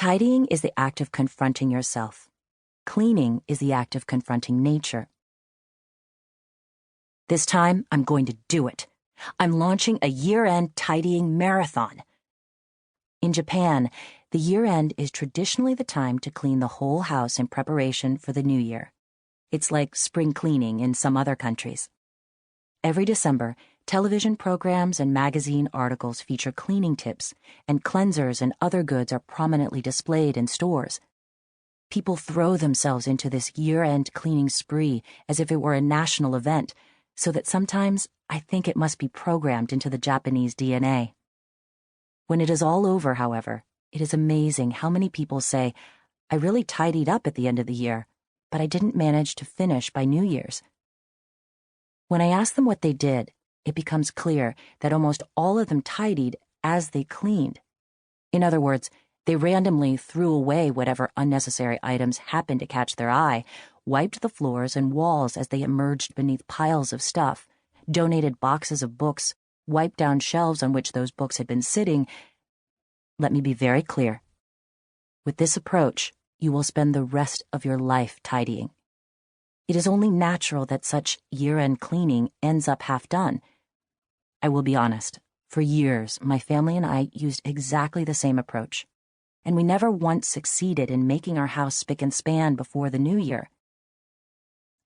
Tidying is the act of confronting yourself. Cleaning is the act of confronting nature. This time, I'm going to do it. I'm launching a year-end tidying marathon. In Japan, the year-end is traditionally the time to clean the whole house in preparation for the new year. It's like spring cleaning in some other countries. Every December, television programs and magazine articles feature cleaning tips, and cleansers and other goods are prominently displayed in stores. People throw themselves into this year-end cleaning spree as if it were a national event, so that sometimes I think it must be programmed into the Japanese DNA. When it is all over, however, it is amazing how many people say, "I really tidied up at the end of the year, but I didn't manage to finish by New Year's." When I ask them what they did, it becomes clear that almost all of them tidied as they cleaned. In other words, they randomly threw away whatever unnecessary items happened to catch their eye, wiped the floors and walls as they emerged beneath piles of stuff, donated boxes of books, wiped down shelves on which those books had been sitting. Let me be very clear. With this approach, you will spend the rest of your life tidying. It is only natural that such year-end cleaning ends up half done. I will be honest, for years, my family and I used exactly the same approach, and we never once succeeded in making our house spick and span before the new year.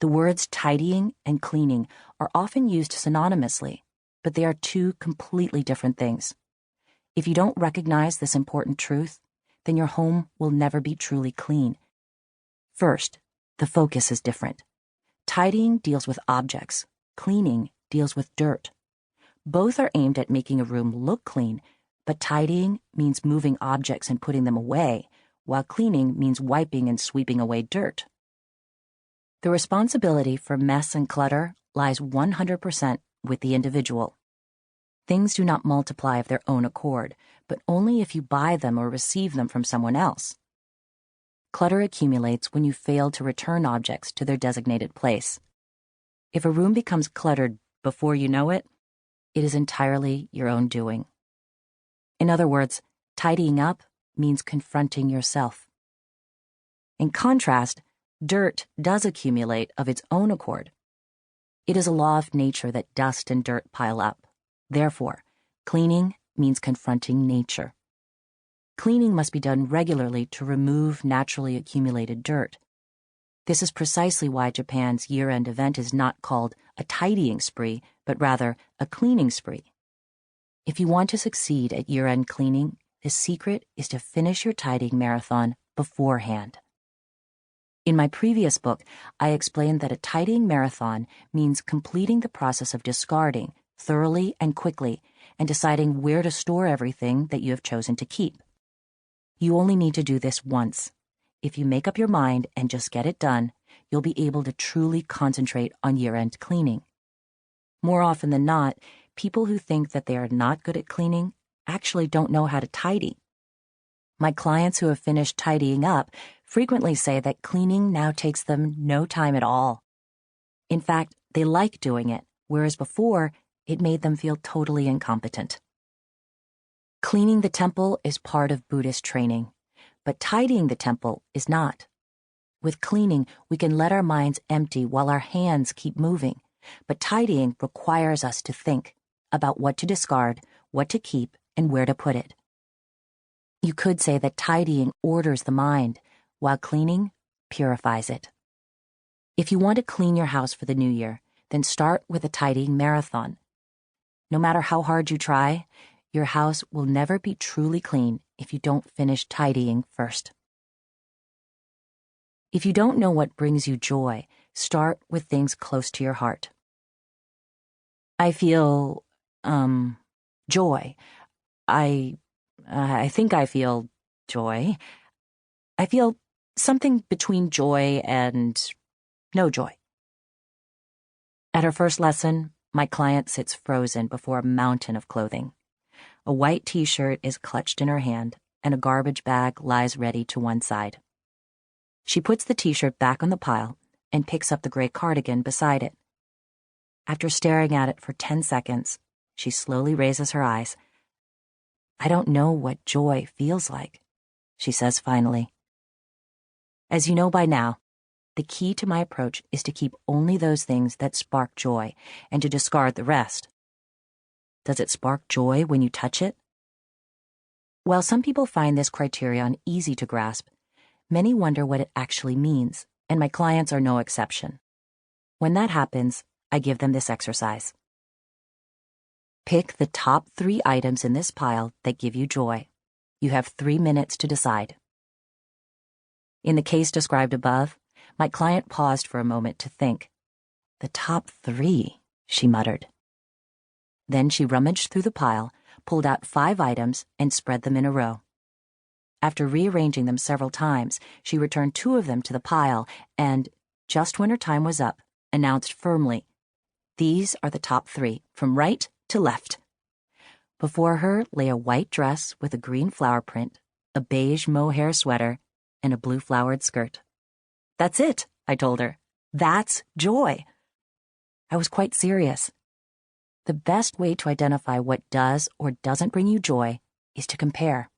The words tidying and cleaning are often used synonymously, but they are two completely different things. If you don't recognize this important truth, then your home will never be truly clean. First, the focus is different. Tidying deals with objects. Cleaning deals with dirt. Both are aimed at making a room look clean, but tidying means moving objects and putting them away, while cleaning means wiping and sweeping away dirt. The responsibility for mess and clutter lies 100% with the individual. Things do not multiply of their own accord, but only if you buy them or receive them from someone else. Clutter accumulates when you fail to return objects to their designated place. If a room becomes cluttered before you know it, it is entirely your own doing. In other words, tidying up means confronting yourself. In contrast, dirt does accumulate of its own accord. It is a law of nature that dust and dirt pile up. Therefore, cleaning means confronting nature. Cleaning must be done regularly to remove naturally accumulated dirt. This is precisely why Japan's year-end event is not called a tidying spree, but rather a cleaning spree. If you want to succeed at year-end cleaning, the secret is to finish your tidying marathon beforehand. In my previous book, I explained that a tidying marathon means completing the process of discarding thoroughly and quickly and deciding where to store everything that you have chosen to keep. You only need to do this once. If you make up your mind and just get it done, you'll be able to truly concentrate on year-end cleaning. More often than not, people who think that they are not good at cleaning actually don't know how to tidy. My clients who have finished tidying up frequently say that cleaning now takes them no time at all. In fact, they like doing it, whereas before, it made them feel totally incompetent. Cleaning the temple is part of Buddhist training, but tidying the temple is not. With cleaning, we can let our minds empty while our hands keep moving, but tidying requires us to think about what to discard, what to keep, and where to put it. You could say that tidying orders the mind, while cleaning purifies it. If you want to clean your house for the new year, then start with a tidying marathon. No matter how hard you try, your house will never be truly clean if you don't finish tidying first. If you don't know what brings you joy, start with things close to your heart. I feel, joy. I think I feel joy. I feel something between joy and no joy. At her first lesson, my client sits frozen before a mountain of clothing. A white t-shirt is clutched in her hand, and a garbage bag lies ready to one side. She puts the t-shirt back on the pile and picks up the gray cardigan beside it. After staring at it for 10 seconds, she slowly raises her eyes. I don't know what joy feels like. she says finally. As you know by now, the key to my approach is to keep only those things that spark joy and to discard the rest. Does it spark joy when you touch it? While some people find this criterion easy to grasp, many wonder what it actually means, and my clients are no exception. When that happens, I give them this exercise. Pick the top 3 items in this pile that give you joy. You have 3 minutes to decide. In the case described above, my client paused for a moment to think. The top 3, she muttered. Then she rummaged through the pile, pulled out 5 items, and spread them in a row. After rearranging them several times, she returned 2 of them to the pile and, just when her time was up, announced firmly, "These are the top 3, from right to left." Before her lay a white dress with a green flower print, a beige mohair sweater, and a blue flowered skirt. "That's it," I told her. "That's joy." I was quite serious. The best way to identify what does or doesn't bring you joy is to compare.